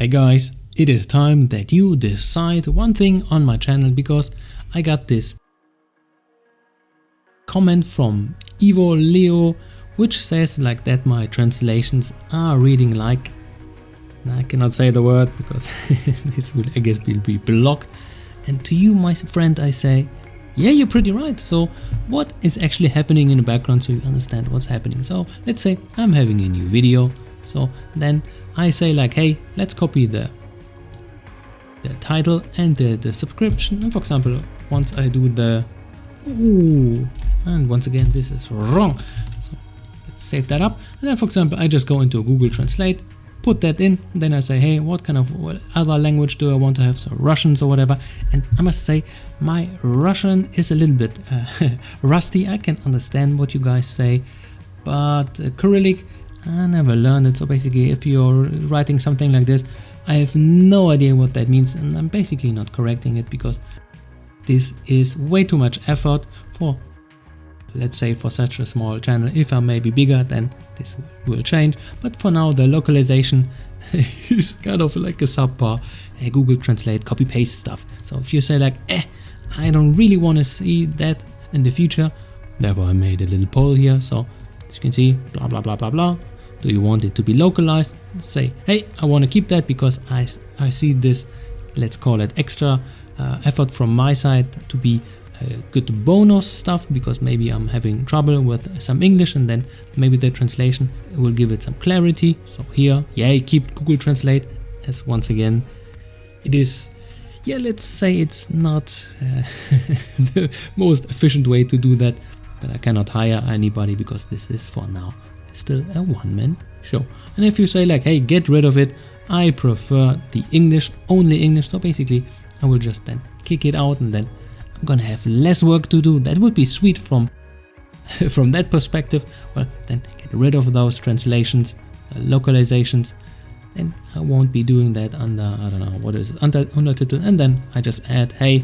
Hey guys, it is time that you decide one thing on my channel, because I got this comment from Ivo Leo which says like that my translations are reading like, I cannot say the word because this will, I guess, will be blocked. And to you, my friend, I say, yeah, you're pretty right. So what is actually happening in the background, so you understand what's happening? So let's say I'm having a new video, so then I say like, hey, let's copy the title and the subscription. And for example, once I do the and once again this is wrong, so let's save that up. And then for example, I just go into Google Translate, put that in, and then I say, hey, what kind of other language do I want to have? So Russians or whatever. And I must say my Russian is a little bit rusty. I can understand what you guys say, but Cyrillic, I never learned it. So basically, if you're writing something like this, I have no idea what that means, and I'm basically not correcting it because this is way too much effort for, let's say, for such a small channel. If I may be bigger, then this will change, but for now the localization is kind of like a subpar Google Translate copy paste stuff. So if you say like, I don't really want to see that in the future, therefore I made a little poll here. So as you can see, blah blah blah blah blah. Do you want it to be localized? Say, hey, I want to keep that because I see this, let's call it extra effort from my side to be good bonus stuff, because maybe I'm having trouble with some English and then maybe the translation will give it some clarity. So here, yeah, keep Google Translate, as once again, it is, yeah, let's say it's not the most efficient way to do that, but I cannot hire anybody because this is for now still a one-man show. And if you say like, hey, get rid of it, I prefer the English, only English, so basically I will just then kick it out, and then I'm gonna have less work to do. That would be sweet from that perspective. Well, then get rid of those translations, localizations, and I won't be doing that under, I don't know, what is it, undertitle, and then I just add, hey,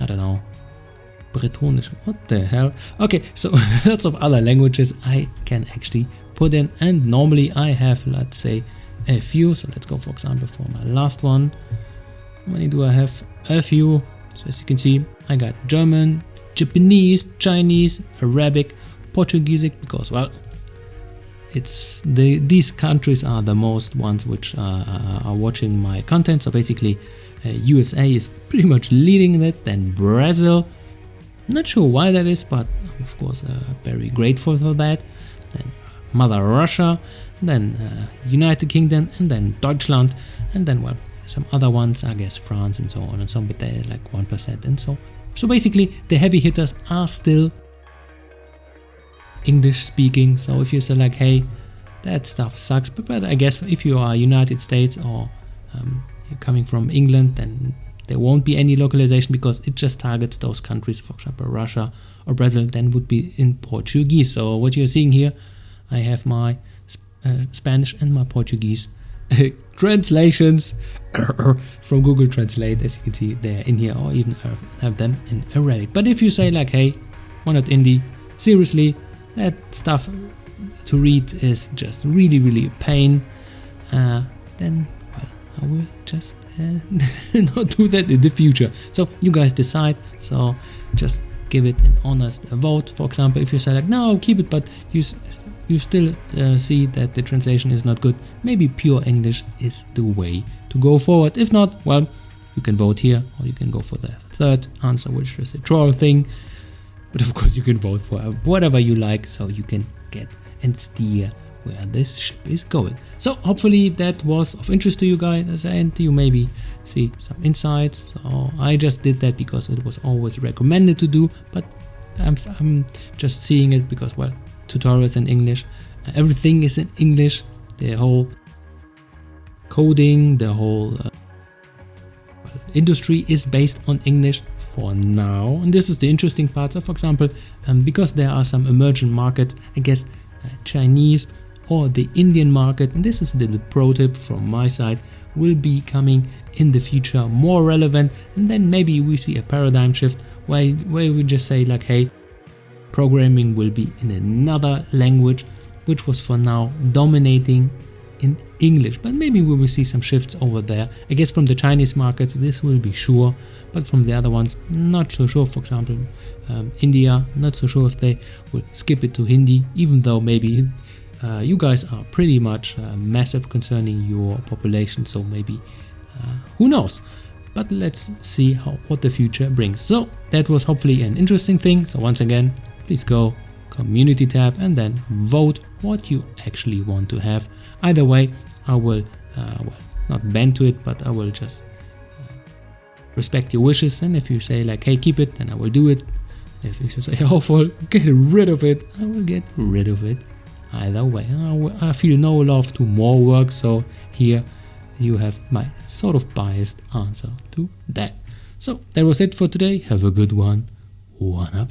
I don't know, Bretonisch, what the hell? Okay, so lots of other languages I can actually put in, and normally I have, let's say, a few. So let's go, for example, for my last one. How many do I have? A few. So as you can see, I got German, Japanese, Chinese, Arabic, Portugese, because, well, it's these countries are the most ones which are watching my content. So basically USA is pretty much leading that, then Brazil. Not sure why that is, but of course very grateful for that. Then Mother Russia, then United Kingdom, and then Deutschland, and then, well, some other ones, I guess France and so on and so on, but they're like 1%. And so basically the heavy hitters are still English speaking. So if you say like, hey, that stuff sucks, but I guess if you are United States or you're coming from England, then there won't be any localization because it just targets those countries. For example, Russia or Brazil then would be in Portuguese. So what you're seeing here, I have my Spanish and my Portuguese translations from Google Translate. As you can see, they're in here, or even have them in Arabic. But if you say like, hey, why not Indie? Seriously, that stuff to read is just really, really a pain. Then, well, I will just not do that in the future. So you guys decide. So just give it an honest vote. For example, if you say like, no, keep it, but you still see that the translation is not good, maybe pure English is the way to go forward. If not, well, you can vote here, or you can go for the third answer, which is a troll thing. But of course you can vote for whatever you like, so you can get and steer where this ship is going. So hopefully that was of interest to you guys, and you maybe see some insights. So I just did that because it was always recommended to do, but I'm just seeing it because, well, tutorials in English, everything is in English, the whole coding, the whole industry is based on English for now. And this is the interesting part. So for example, because there are some emerging markets, I guess Chinese or the Indian market, and this is a little pro tip from my side, will be coming in the future more relevant. And then maybe we see a paradigm shift where we just say like, hey, programming will be in another language, which was for now dominating in English, but maybe we will see some shifts over there. I guess from the Chinese markets this will be sure, but from the other ones not so sure. For example, India, not so sure if they will skip it to Hindi, even though maybe you guys are pretty much massive concerning your population, so maybe who knows. But let's see what the future brings. So that was hopefully an interesting thing. So once again, please go community tab and then vote what you actually want to have. Either way, I will well, not bend to it, but I will just respect your wishes. And if you say like, hey, keep it, then I will do it. If you say, awful, get rid of it, I will get rid of it. Either way, I feel no love to more work, so here you have my sort of biased answer to that. So that was it for today. Have a good one. One up.